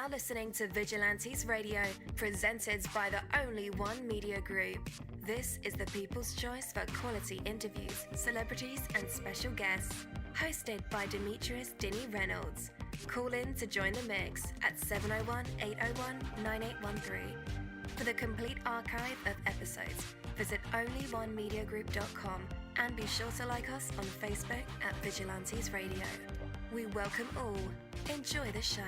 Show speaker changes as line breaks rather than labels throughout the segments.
now listening to Vigilantes Radio, presented by the Only One Media Group. This is the people's choice for quality interviews, celebrities, and special guests. Hosted by Demetrius Dinny Reynolds. Call in to join the mix at 701-801-9813. For the complete archive of episodes, visit onlyonemediagroup.com and be sure to like us on Facebook at Vigilantes Radio. We welcome all. Enjoy the show.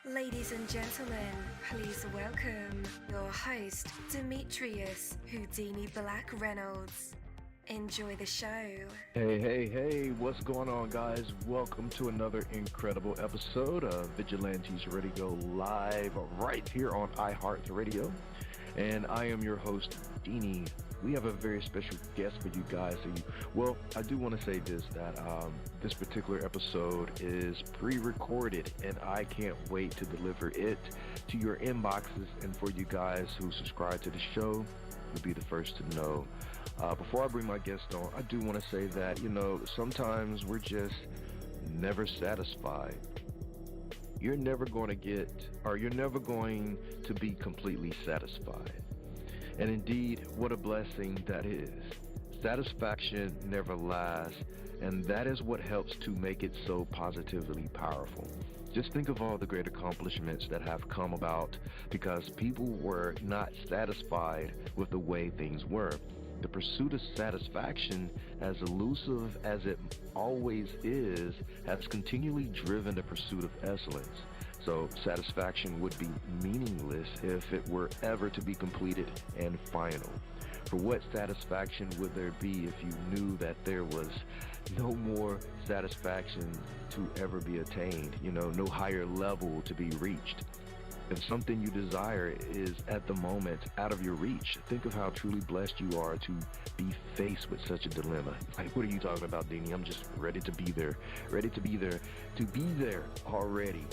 Ladies and gentlemen, please welcome your host, Demetrius Houdini Black Reynolds. Enjoy the show.
Hey, what's going on, guys? Welcome to another incredible episode of Vigilantes Radio Live right here on iHeartRadio. And I am your host, Deanie. We have a very special guest for you guys. Well, I do want to say this, that this particular episode is pre-recorded, and I can't wait to deliver it to your inboxes. And for you guys who subscribe to the show, you'll be the first to know. Before I bring my guest on, I do want to say that, sometimes we're just never satisfied. You're never going to be completely satisfied. And indeed, what a blessing that is. Satisfaction never lasts, and that is what helps to make it so positively powerful. Just think of all the great accomplishments that have come about because people were not satisfied with the way things were. The pursuit of satisfaction, as elusive as it always is, has continually driven the pursuit of excellence. So satisfaction would be meaningless if it were ever to be completed and final. For what satisfaction would there be if you knew that there was no more satisfaction to ever be attained, no higher level to be reached? If something you desire is at the moment out of your reach, think of how truly blessed you are to be faced with such a dilemma. Like, what are you talking about, Deanie? I'm just ready to be there already.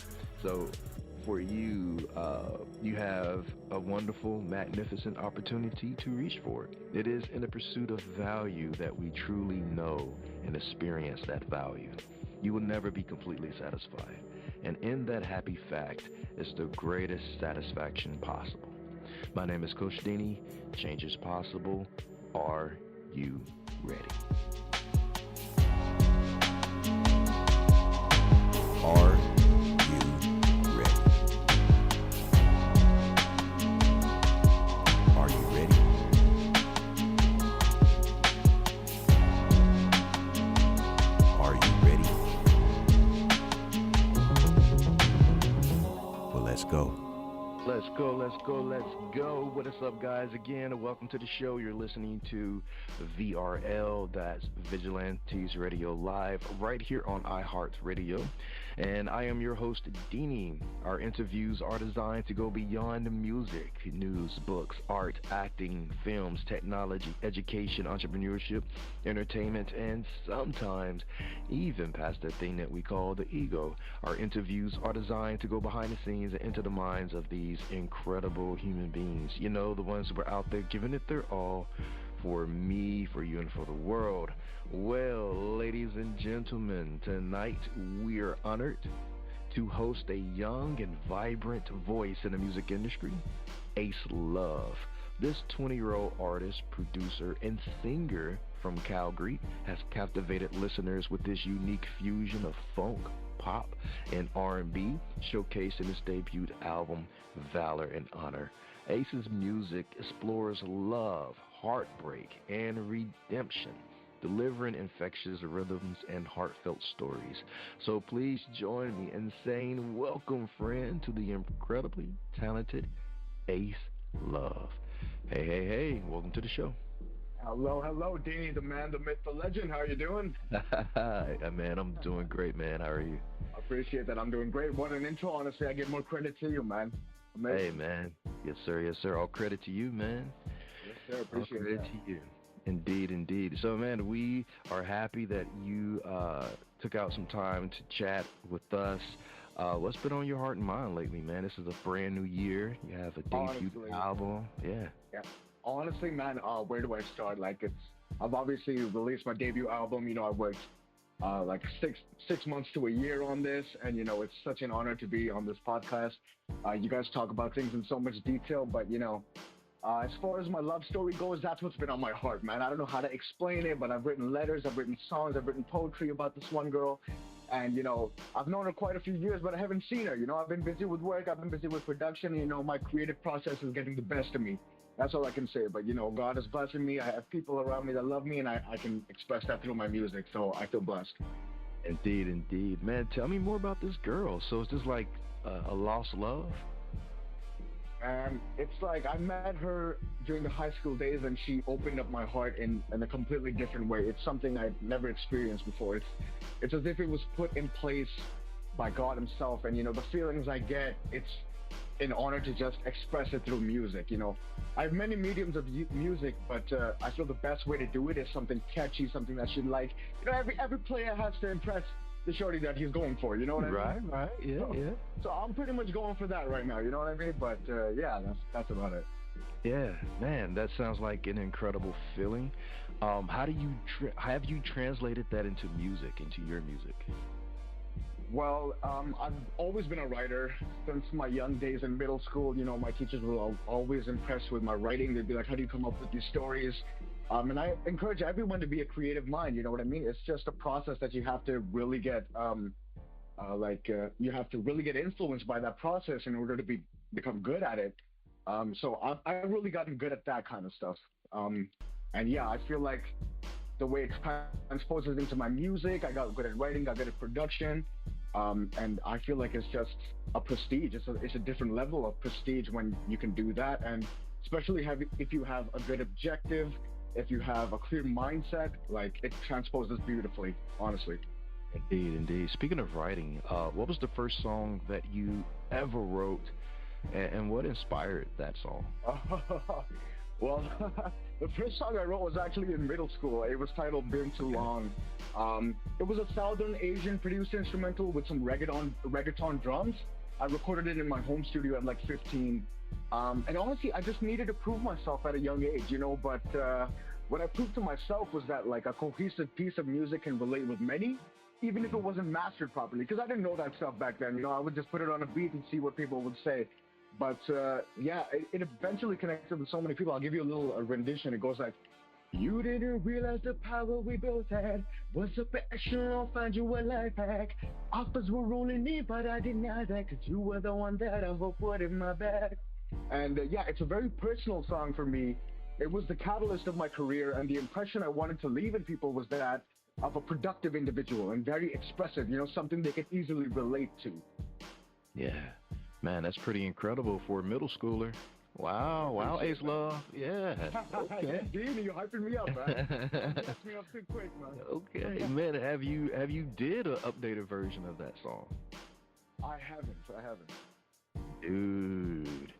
So for you, you have a wonderful, magnificent opportunity to reach for it. It is in the pursuit of value that we truly know and experience that value. You will never be completely satisfied. And in that happy fact is the greatest satisfaction possible. My name is Coach Deanie. Change is possible. Are you ready? Are you ready? Are you ready? Are you ready? Well, let's go. Let's go. What is up, guys? Again, welcome to the show. You're listening to VRL, that's Vigilantes Radio Live, right here on iHeartRadio. And I am your host, Deanie. Our interviews are designed to go beyond the music, news, books, art, acting, films, technology, education, entrepreneurship, entertainment, and sometimes even past that thing that we call the ego. Our interviews are designed to go behind the scenes and into the minds of these incredible human beings. The ones who are out there giving it their all for me, for you, and for the world. Well, ladies and gentlemen, tonight we are honored to host a young and vibrant voice in the music industry, Ace Love. This 20-year-old artist, producer, and singer from Calgary has captivated listeners with this unique fusion of funk, pop, and R&B, showcased in his debut album, Valor Honor. Ace's music explores love, heartbreak, and redemption, delivering infectious rhythms and heartfelt stories. So please join me in saying welcome, friend, to the incredibly talented Ace Love. Hey, welcome to the show.
Hello, Deanie, the man, the myth, the legend. How are you doing?
Man, I'm doing great, man. How are you?
I appreciate that. I'm doing great. What an intro. Honestly, I give more credit to you, man. Amazing.
Hey, man. Yes, sir. All credit to you, man.
Yes, sir. Appreciate
All credit
that.
to you. Indeed. So, man, we are happy that you took out some time to chat with us. What's been on your heart and mind lately, man? This is a brand new year. You have a debut album. Yeah.
Honestly, man, where do I start? I've obviously released my debut album. I worked like six months to a year on this, and it's such an honor to be on this podcast. You guys talk about things in so much detail, but as far as my love story goes, that's what's been on my heart, man. I don't know how to explain it, but I've written letters, I've written songs, I've written poetry about this one girl. And, I've known her quite a few years, but I haven't seen her. I've been busy with work, I've been busy with production. My creative process is getting the best of me. That's all I can say. But, God is blessing me. I have people around me that love me, and I can express that through my music. So I feel blessed.
Indeed, indeed. Man, tell me more about this girl. So is this like a lost love?
And it's like I met her during the high school days, and she opened up my heart in a completely different way. It's something I've never experienced before. It's as if it was put in place by God himself. And, the feelings I get, it's an honor to just express it through music. I have many mediums of music, but I feel the best way to do it is something catchy, something that she like. Every player has to impress the shorty that he's going for, you know what I mean?
Right, yeah, yeah.
So I'm pretty much going for that right now, you know what I mean? But yeah, that's about it.
Yeah, man, that sounds like an incredible feeling. How do you have you translated that into music, into your music?
Well, I've always been a writer since my young days in middle school. My teachers were always impressed with my writing. They'd be like, how do you come up with these stories? And I encourage everyone to be a creative mind, you know what I mean? It's just a process that you have to really get, you have to really get influenced by that process in order to become good at it. So I've really gotten good at that kind of stuff. And yeah, I feel like the way it transposes into my music, I got good at writing, got good at production. And I feel like it's just a prestige. It's a different level of prestige when you can do that. And especially if you have a good objective, if you have a clear mindset, like it transposes beautifully, honestly.
Indeed, indeed. Speaking of writing, what was the first song that you ever wrote, and what inspired that song?
Well, the first song I wrote was actually in middle school. It was titled Been Too Long. It was a Southern Asian produced instrumental with some reggaeton drums. I recorded it in my home studio at like 15. And honestly, I just needed to prove myself at a young age, but what I proved to myself was that like a cohesive piece of music can relate with many, even if it wasn't mastered properly, because I didn't know that stuff back then. I would just put it on a beat and see what people would say. But yeah, it eventually connected with so many people. I'll give you a little rendition. It goes like, you didn't realize the power we both had. What's up, action? I'll find you a life hack. Offers were rolling in, but I denied that, because you were the one that I hope put in my bag. And yeah, it's a very personal song for me. It was the catalyst of my career, and the impression I wanted to leave in people was that of a productive individual and very expressive, something they could easily relate to.
Yeah, man, that's pretty incredible for a middle schooler. Wow, Ace Love, yeah. Okay.
Dean, you're hyping me up, man. That's me up too quick, man.
Okay, man, have you did an updated version of that song?
I haven't.
Dude.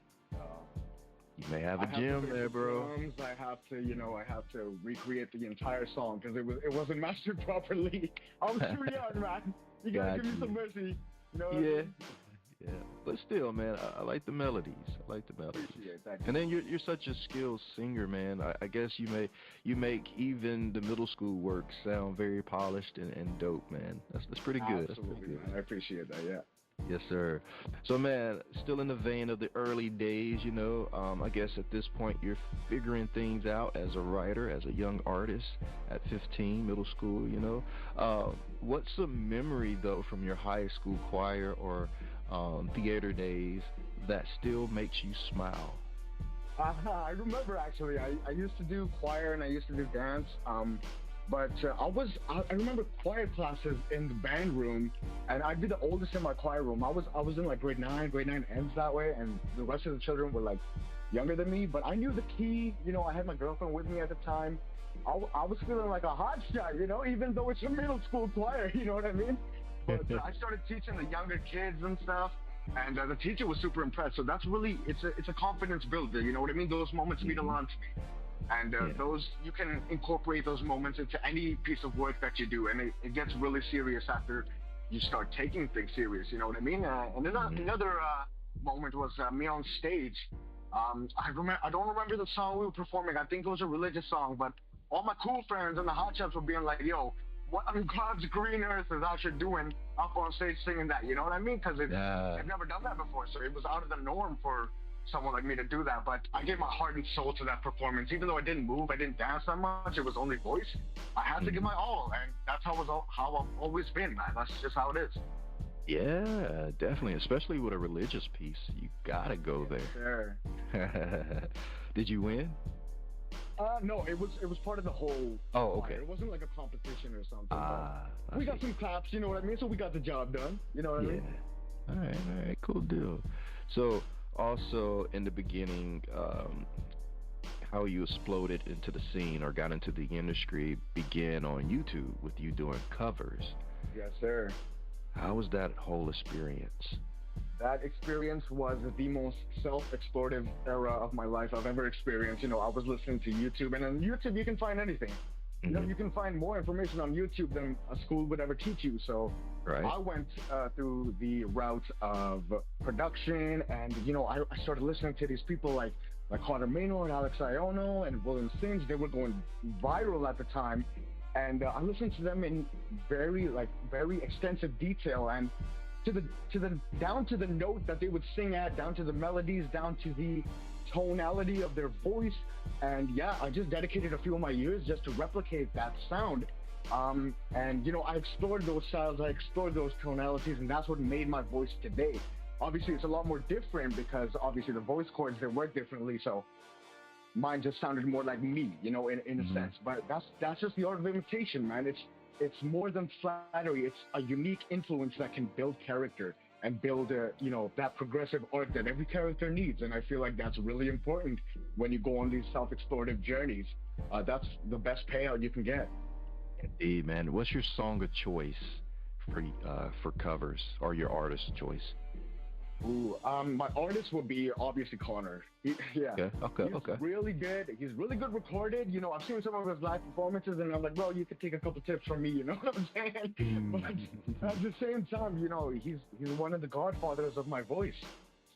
You may have a gem there, bro.
I have to recreate the entire song because it wasn't mastered properly. I was too young, man. You gotta give me some mercy.
Yeah. But still, man, I like the melodies.
Appreciate that.
And then you're such a skilled singer, man. I guess you make even the middle school work sound very polished and dope, man. That's pretty good.
Absolutely,
that's pretty good.
Man. I appreciate that. Yeah.
Yes, sir. So, man, still in the vein of the early days, I guess at this point you're figuring things out as a writer, as a young artist at 15, middle school, What's a memory, though, from your high school choir or theater days that still makes you smile?
I remember, actually. I used to do choir and I used to do dance. But I remember choir classes in the band room, and I'd be the oldest in my choir room. I was in like grade 9 ends that way, and the rest of the children were like younger than me. But I knew the key. I had my girlfriend with me at the time. I was feeling like a hot shot, even though it's a middle school choir, you know what I mean? But I started teaching the younger kids and stuff, and the teacher was super impressed. So that's really, it's a confidence builder, you know what I mean? Those moments mean a lot to me. And those, you can incorporate those moments into any piece of work that you do, and it gets really serious after you start taking things serious, you know what I mean? And then another moment was me on stage. I don't remember the song we were performing. I think it was a religious song, but all my cool friends and the hot shots were being like, yo, what God's green earth is actually doing up on stage singing that. You know what I mean? Because I've never done that before, so it was out of the norm for someone like me to do that. But I gave my heart and soul to that performance. Even though I didn't move, I didn't dance that much, it was only voice. I had to give my all, and that's how I've always been, man. That's just how it is.
Yeah, definitely. Especially with a religious piece, you gotta go there.
Sure.
Did you win?
No, it was part of the whole.
Oh, okay.
It wasn't like a competition or something. We got some claps, you know what I mean? So we got the job done, you know what I mean?
All right, cool deal. So, also in the beginning, how you exploded into the scene or got into the industry began on YouTube with you doing covers.
Yes, sir.
How was that whole experience?
That experience was the most self-explorative era of my life I've ever experienced. You know, I was listening to YouTube, and on YouTube you can find anything. You know, you can find more information on YouTube than a school would ever teach you. So I went through the route of production, and you know, I started listening to these people like Connor Maynard, Alex Iono, and William Sims. They were going viral at the time, and I listened to them in very extensive detail, and to the down to the note that they would sing at, down to the melodies, down to the tonality of their voice. And yeah, I just dedicated a few of my years just to replicate that sound. And you know, I explored those styles, I explored those tonalities, and that's what made my voice today. Obviously it's a lot more different because obviously the voice cords, they work differently, so mine just sounded more like me, you know, in a sense. But that's just the art of imitation, man. It's more than flattery. It's a unique influence that can build character and build you know, that progressive art that every character needs. And I feel like that's really important when you go on these self-explorative journeys. That's the best payout you can get.
Indeed, man. What's your song of choice for covers, or your artist choice?
Ooh, my artist would be obviously Connor. Yeah.
Okay.
He's really good. He's really good recorded. You know, I've seen some of his live performances, and I'm like, bro, you could take a couple tips from me. You know what I'm saying? But at the same time, you know, he's one of the godfathers of my voice.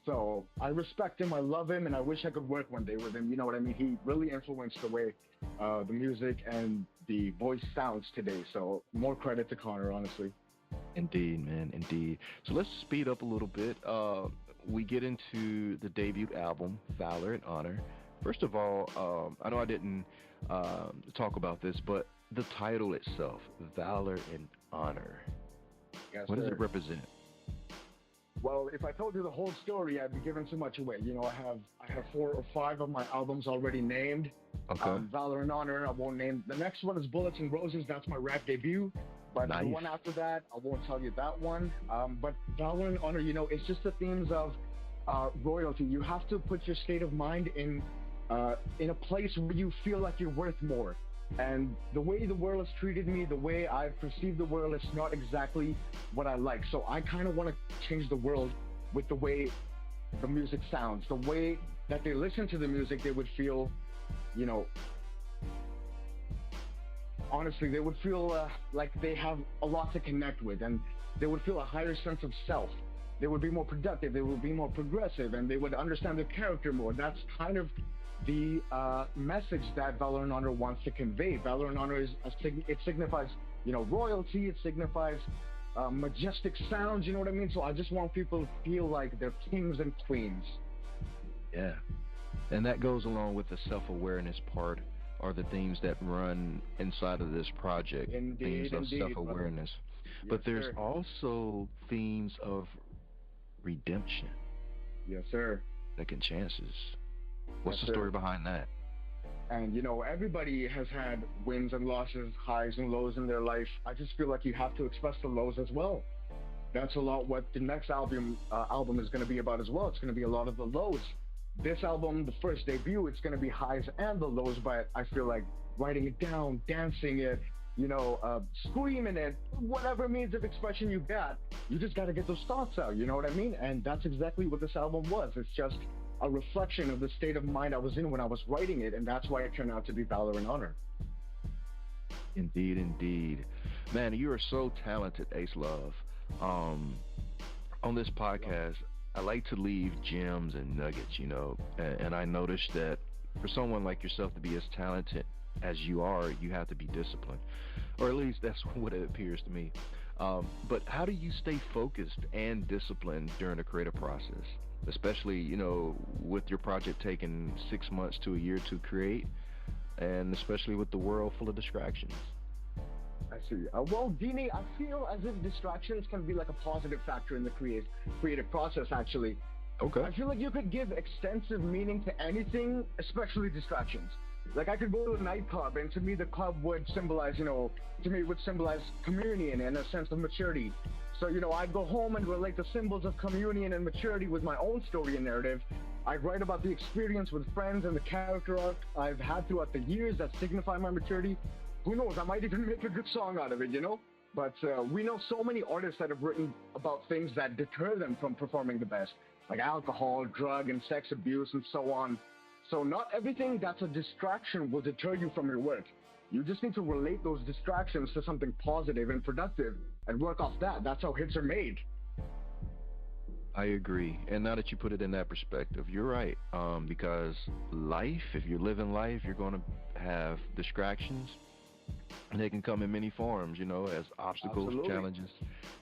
So I respect him. I love him, and I wish I could work one day with him. You know what I mean? He really influenced the way the music and the voice sounds today. So more credit to Connor, honestly.
Indeed, man, indeed. So let's speed up a little bit. We get into the debut album, Valor Honor. First of all, I know I didn't talk about this, but the title itself, Valor and Honor.
Yes,
what does it represent?
Well, if I told you the whole story, I'd be giving too much away. You know, I have 4 or 5 of my albums already named.
Okay.
Valor and Honor, I won't name. The next one is Bullets and Roses. That's my rap debut. But the one after that, I won't tell you that one. But Valor and Honor, you know, it's just the themes of royalty. You have to put your state of mind in a place where you feel like you're worth more. And the way the world has treated me, the way I've perceived the world, is not exactly what I like. So I kind of want to change the world with the way the music sounds. The way that they listen to the music, they would feel, you know, honestly, they would feel like they have a lot to connect with, and they would feel a higher sense of self. They would be more productive, they would be more progressive, and they would understand their character more. That's kind of the message that Valor and Honor wants to convey. Valor and Honor it signifies, you know, royalty. It signifies majestic sounds. You know what I mean? So I just want people to feel like they're kings and queens.
Yeah, and that goes along with the self-awareness part, are the themes that run inside of this project.
Indeed,
themes of self-awareness. But there's also themes of redemption.
Yes, sir.
Second chances. What's the story behind that?
And you know, everybody has had wins and losses, highs and lows in their life. I just feel like you have to express the lows as well. That's a lot what the next album is going to be about as well. It's going to be a lot of the lows. This album, the first debut, it's going to be highs and the lows, but I feel like writing it down, dancing it, you know, screaming it, whatever means of expression you got, you just got to get those thoughts out, you know what I mean? And that's exactly what this album was. It's just a reflection of the state of mind I was in when I was writing it, and that's why it turned out to be Valor and Honor.
Indeed, indeed. Man, you are so talented, Ace Love. On this podcast, I like to leave gems and nuggets, you know, and I noticed that for someone like yourself to be as talented as you are, you have to be disciplined. or at least that's what it appears to me. But how do you stay focused and disciplined during the creative process, especially with your project taking 6 months to a year to create, and especially with the world full of distractions?
I see. Well, Dini, I feel as if distractions can be like a positive factor in the creative process, actually.
Okay.
I feel like you could give extensive meaning to anything, especially distractions. Like I could go to a nightclub, and to me, the club would symbolize, to me, it would symbolize communion and a sense of maturity. So, I'd go home and relate the symbols of communion and maturity with my own story and narrative. I'd write about the experience with friends and the character arc I've had throughout the years that signify my maturity. Who knows? I might even make a good song out of it. But we know so many artists that have written about things that deter them from performing the best, like alcohol, drug, and sex abuse, and so on. So not everything that's a distraction will deter you from your work. You just need to relate those distractions to something positive and productive and work off that. That's how hits are made.
I agree. And now that you put it in that perspective, you're right. Because life, if you're living life, you're going to have distractions. And they can come in many forms, as obstacles,
Absolutely.
challenges,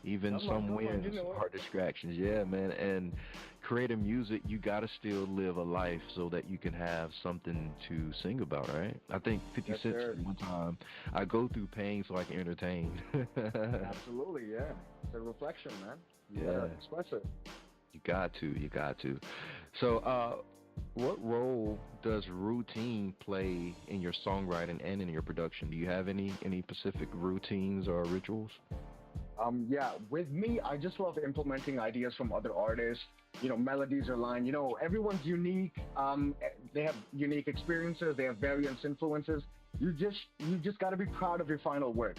even some wins are distractions. Yeah, man. And creating music, you got to still live a life so that you can have something to sing about, right? I think 50
Yes,
Cent
sir.
said one time, I go through pain so I can entertain.
Absolutely, yeah. It's a reflection, man. You gotta express it.
You got to. So, what role does routine play in your songwriting and in your production? Do you have any specific routines or rituals?
Yeah, with me, I just love implementing ideas from other artists, melodies or line. Everyone's unique. They have unique experiences. They have various influences. You just got to be proud of your final work.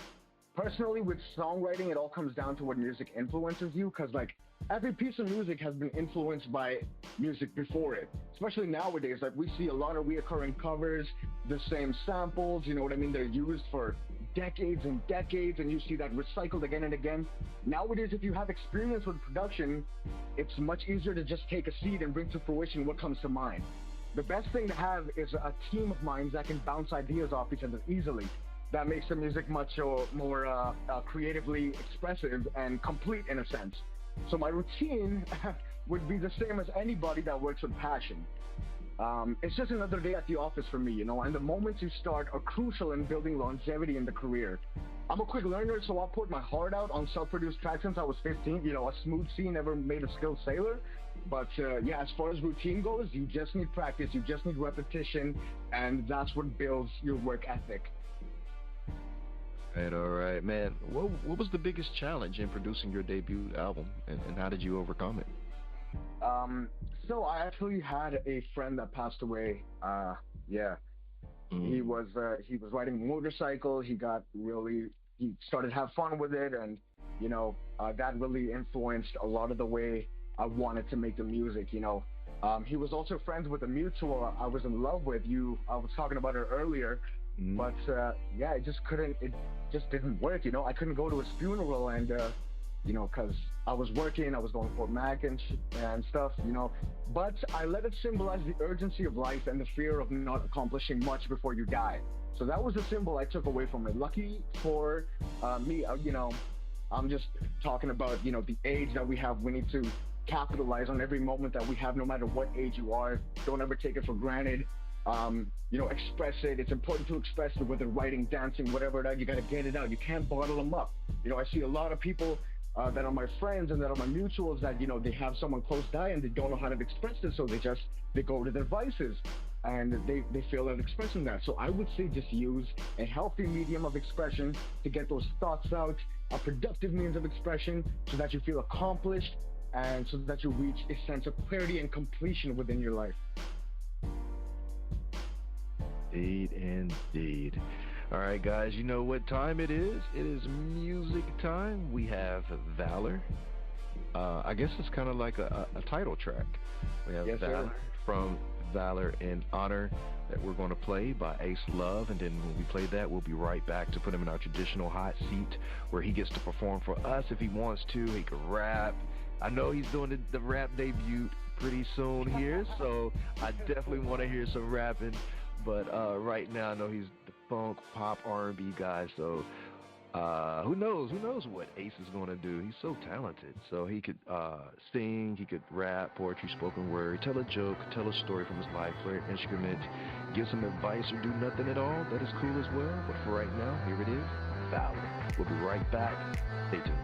Personally, with songwriting, it all comes down to what music influences you, because like every piece of music has been influenced by music before it. Especially nowadays, like we see a lot of reoccurring covers, the same samples. You know what I mean? They're used for decades and decades, and you see that recycled again and again. Nowadays, if you have experience with production, it's much easier to just take a seed and bring to fruition what comes to mind. The best thing to have is a team of minds that can bounce ideas off each other easily. That makes the music much more creatively expressive and complete in a sense. So my routine would be the same as anybody that works with passion. It's just another day at the office for me, and the moments you start are crucial in building longevity in the career. I'm a quick learner, so I'll put my heart out on self-produced tracks since I was 15. A smooth C never made a skilled sailor. But yeah, as far as routine goes, you just need practice, you just need repetition, and that's what builds your work ethic.
All right, man. What was the biggest challenge in producing your debut album, and how did you overcome it?
So I actually had a friend that passed away. Yeah, he was riding a motorcycle. He started to have fun with it, and that really influenced a lot of the way I wanted to make the music. He was also friends with a mutual I was in love with. I was talking about her earlier. But yeah, it just didn't work. I couldn't go to his funeral, and because I was working, I was going for Mac and stuff. But I let it symbolize the urgency of life and the fear of not accomplishing much before you die. So that was the symbol I took away from it. Lucky for me, I'm just talking about the age that we have. We need to capitalize on every moment that we have, no matter what age you are. Don't ever take it for granted. Express it. It's important to express it, whether writing, dancing, whatever it is. You got to get it out. You can't bottle them up. I see a lot of people that are my friends and that are my mutuals that, they have someone close die and they don't know how to express it. So they go to their vices and they fail at expressing that. So I would say just use a healthy medium of expression to get those thoughts out, a productive means of expression so that you feel accomplished and so that you reach a sense of clarity and completion within your life.
Indeed. All right, guys, you know what time it is? It is music time. We have Valor. I guess it's kind of like a title track. We have Valor from Valor Honor that we're going to play by Ace Love, and then when we play that, we'll be right back to put him in our traditional hot seat where he gets to perform for us if he wants to. He can rap. I know he's doing the rap debut pretty soon here, so I definitely want to hear some rapping. But right now, I know he's the funk, pop, R&B guy. So Who knows? Who knows what Ace is going to do? He's so talented. So he could sing, he could rap, poetry, spoken word, tell a joke, tell a story from his life, play an instrument, give some advice, or do nothing at all. That is cool as well. But for right now, here it is, Valor. We'll be right back. Stay tuned.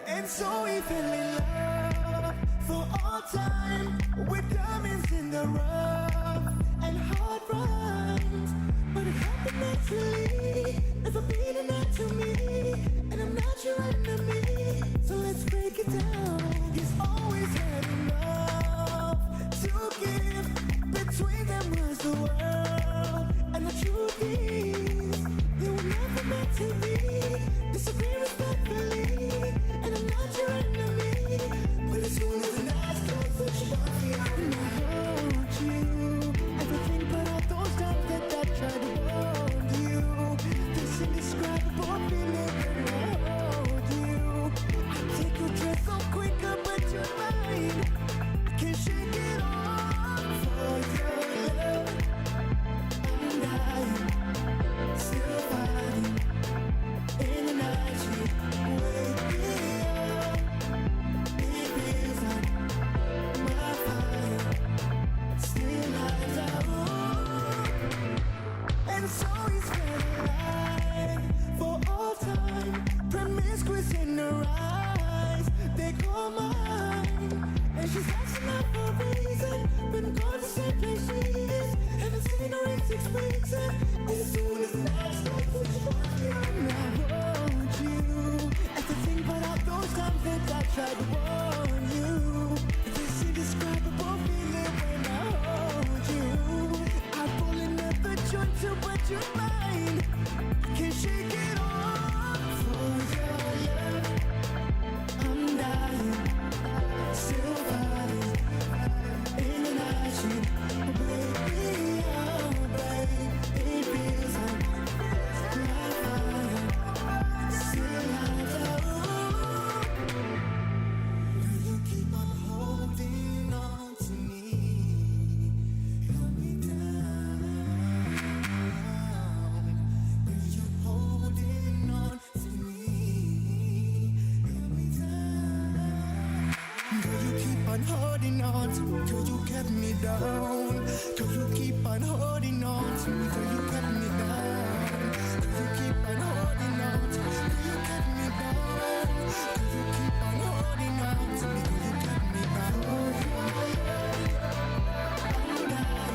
And so we fell in love for all time, with diamonds in the rough and hard rhymes. But it happened naturally, never been an act to me, and I'm not your enemy, so let's break it down. He's always had enough to give, between them was the world, and the truth is, they were never meant to be. Disagree respectfully, and I'm not your enemy, but as soon as the night comes, put you on me, and I hold you. Everything but all those times that I tried to hold you. This indescribable feeling when I hold you. I take your dress so quicker, but you're mine. I can't shake it off for your love. I'm dying, still fighting. In the night you wake me up. It feels like my fire still lights out. And so he's been alive for all time. Promiscuous in her eyes, they call mine. And she's asking out for a reason, been gone the same place she is. Haven't seen her in 6 weeks, and as soon as the night starts, put you on me, and I want you. As to think about all those times that I tried to warn you. This indescribable feeling when I hold you. I pull another joint too, but you're mine. I can't shake it off for your love. I'm dying, still fighting. In the night you wake me up, babe. It feels like my fire still lights out. Do you keep on holding on to me? Hold me down. Do you holding on to me? Hold me down. Do you keep on holding on to me? Do you kept me down? Do you keep on holding on to me? Do you kept me down? Do you keep on holding on to me? Do you kept me down? Do you keep on holding on to me? Do you kept me down? I'm dying,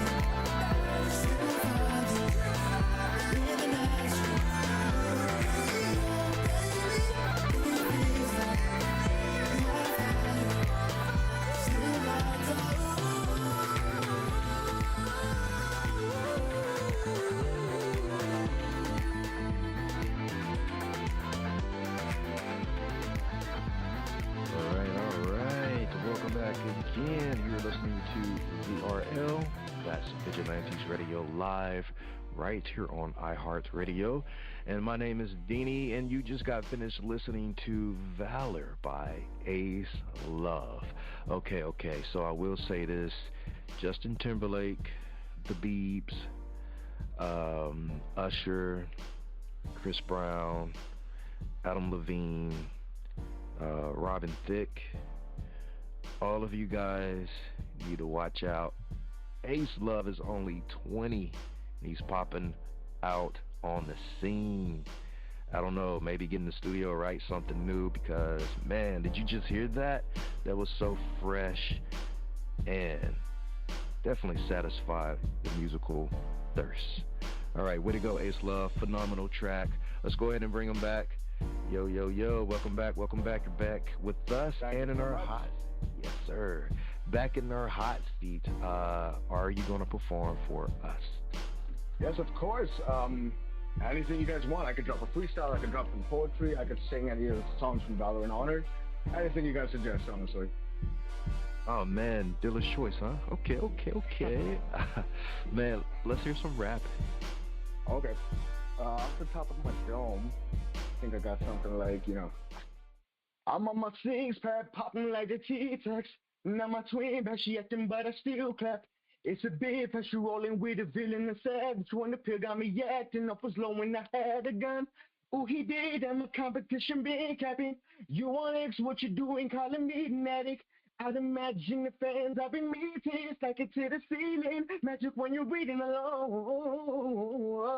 still fighting. In the night you wake me up, baby. It feels like my fire still lights out.
All right. Welcome back again. You're listening to VRL. That's Vigilantes Radio Live, right here on iHeartRadio. And my name is Deanie, and you just got finished listening to Valor by Ace Love. Okay. So I will say this: Justin Timberlake, The Biebs, Usher, Chris Brown, Adam Levine, Robin Thicke, all of you guys need to watch out. Ace Love is only 20. He's popping out on the scene. I don't know, maybe get in the studio, write something new, because, man, did you just hear that? That was so fresh and definitely satisfied the musical thirst. All right, way to go, Ace Love. Phenomenal track. Let's go ahead and bring him back. Yo. Welcome back. You're back with us and in our hot. Yes, sir. Back in our hot seat, are you going to perform for us?
Yes, of course. Anything you guys want. I could drop a freestyle, I could drop some poetry, I could sing any of the songs from Valor Honor. Anything you guys suggest, honestly.
Oh man, dealer's choice, huh? Okay. Man, let's hear some rap.
Okay. Off the top of my dome, I think I got something like, I'm on my six-pack, popping like the T-Tex. Now my twin back, she acting, but I still clap. It's a bit she rolling with a villain and savage. When the pill got me acting up was low when I had a gun. Oh, he did, and my competition been capping. You on X, what you doing, calling me an addict? I'd imagine the fans I've been meeting, stack it to the ceiling. Magic when you're reading alone.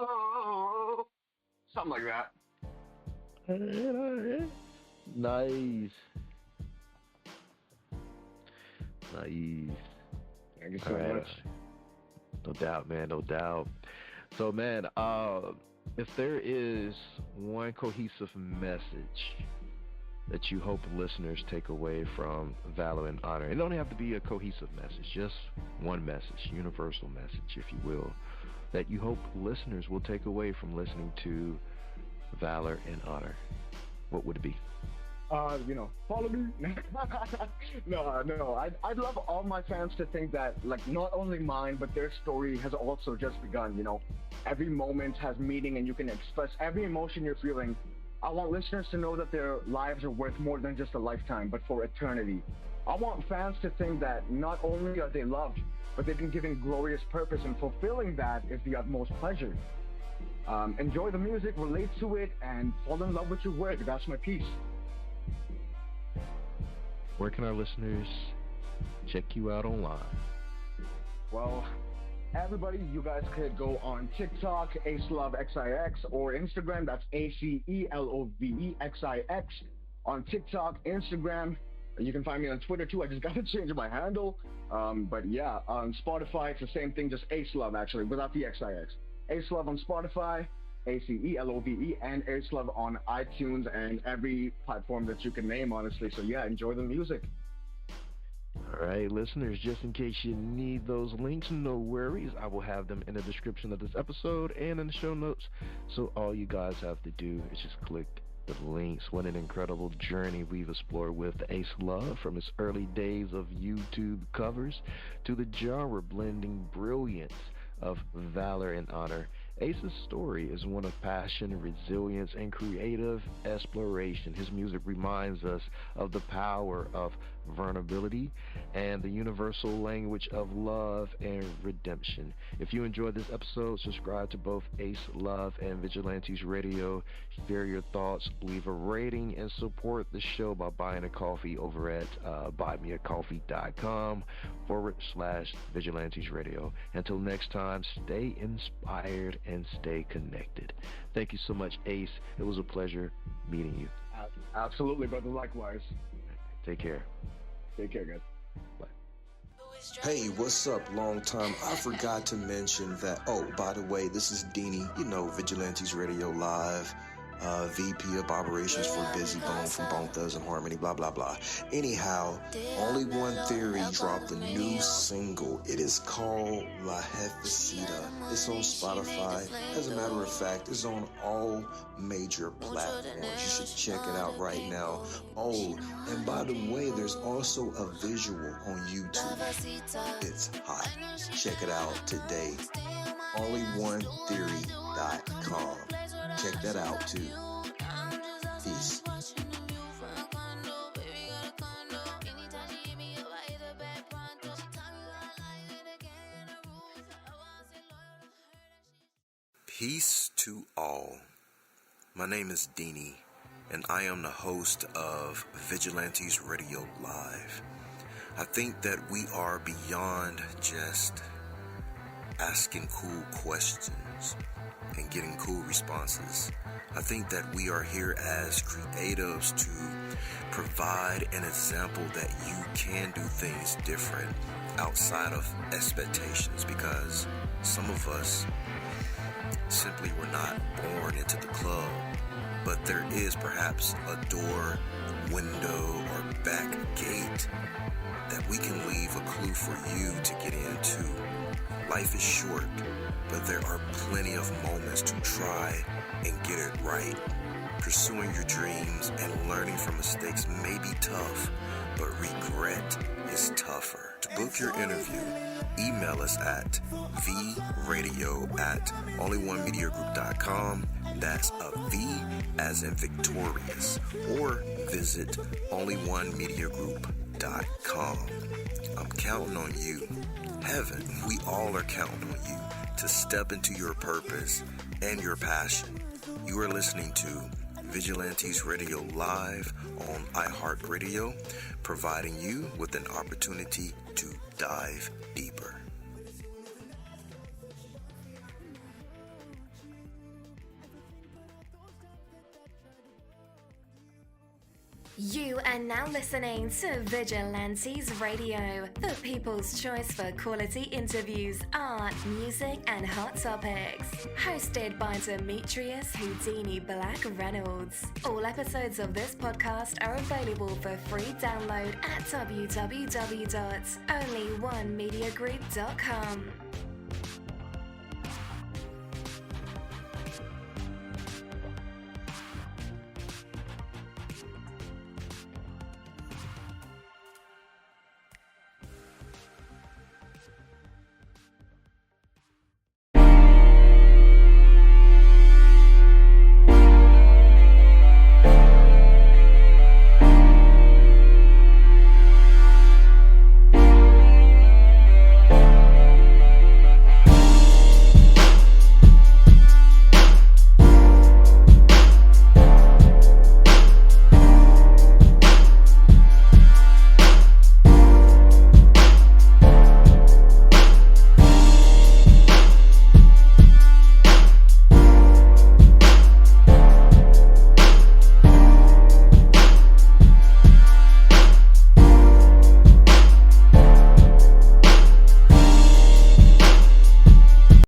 Something like that.
Nice.
Thank you so much.
No doubt, man, no doubt. So, man, if there is one cohesive message that you hope listeners take away from Valor and Honor, it don't have to be a cohesive message, just one message, universal message, if you will, that you hope listeners will take away from listening to Valor and Honor, what would it be?
Follow me. No. I'd love all my fans to think that, like, not only mine, but their story has also just begun, Every moment has meaning and you can express every emotion you're feeling. I want listeners to know that their lives are worth more than just a lifetime, but for eternity. I want fans to think that not only are they loved, but they've been given glorious purpose, and fulfilling that is the utmost pleasure. Enjoy the music, relate to it, and fall in love with your work. That's my piece.
Where can our listeners check you out online?
Well, everybody, you guys could go on TikTok, AceLoveXIX, or Instagram. That's ACELOVEXIX. On TikTok, Instagram. You can find me on Twitter too. I just got to change my handle. But yeah, on Spotify, it's the same thing, just AceLove actually, without the XIX. AceLove on Spotify, ACELOVE, and AceLove on iTunes and every platform that you can name, honestly. So yeah, enjoy the music.
All right, listeners, just in case you need those links, no worries. I will have them in the description of this episode and in the show notes. So all you guys have to do is just click the links. What an incredible journey we've explored with Ace Love, from his early days of YouTube covers to the genre-blending brilliance of Valor and Honor. Ace's story is one of passion, resilience, and creative exploration. His music reminds us of the power of vulnerability and the universal language of love and redemption. If you enjoyed this episode, subscribe to both Ace Love and Vigilantes Radio. Share your thoughts, leave a rating, and support the show by buying a coffee over at buymeacoffee.com/Vigilantes Radio. Until next time, stay inspired and stay connected. Thank you so much, Ace. It was a pleasure meeting you.
Absolutely, brother. Likewise.
Take care.
Take care, guys.
Bye.
Hey, what's up? Long time. I forgot to mention that. Oh, by the way, this is Deanie, Vigilantes Radio Live. VP of Operations for Busy Bone from Bone Thugs and Harmony, blah, blah, blah. Anyhow, Only One Theory dropped a new single. It is called La Jefecita. It's on Spotify. As a matter of fact, it's on all major platforms. You should check it out right now. Oh, and by the way, there's also a visual on YouTube. It's hot. Check it out today. OnlyOneTheory.com. Check that out too. Peace. Peace to all. My name is Deanie, and I am the host of Vigilantes Radio Live. I think that we are beyond just asking cool questions and getting cool responses. I think that we are here as creatives to provide an example that you can do things different outside of expectations, because some of us simply were not born into the club, but there is perhaps a door, window, or back gate that we can leave a clue for you to get into. Life is short, but there are plenty of moments to try and get it right. Pursuing your dreams and learning from mistakes may be tough, but regret is tougher. To book your interview, email us at vradio@onlyonemediagroup.com. That's a V as in victorious. Or visit onlyonemediagroup.com. I'm counting on you. Heaven, we all are counting on you to step into your purpose and your passion. You are listening to Vigilantes Radio Live on iHeartRadio, providing you with an opportunity to dive deeper.
You are now listening to Vigilantes Radio, the people's choice for quality interviews, art, music, and hot topics. Hosted by Demetrius Houdini Black Reynolds. All episodes of this podcast are available for free download at www.onlyonemediagroup.com.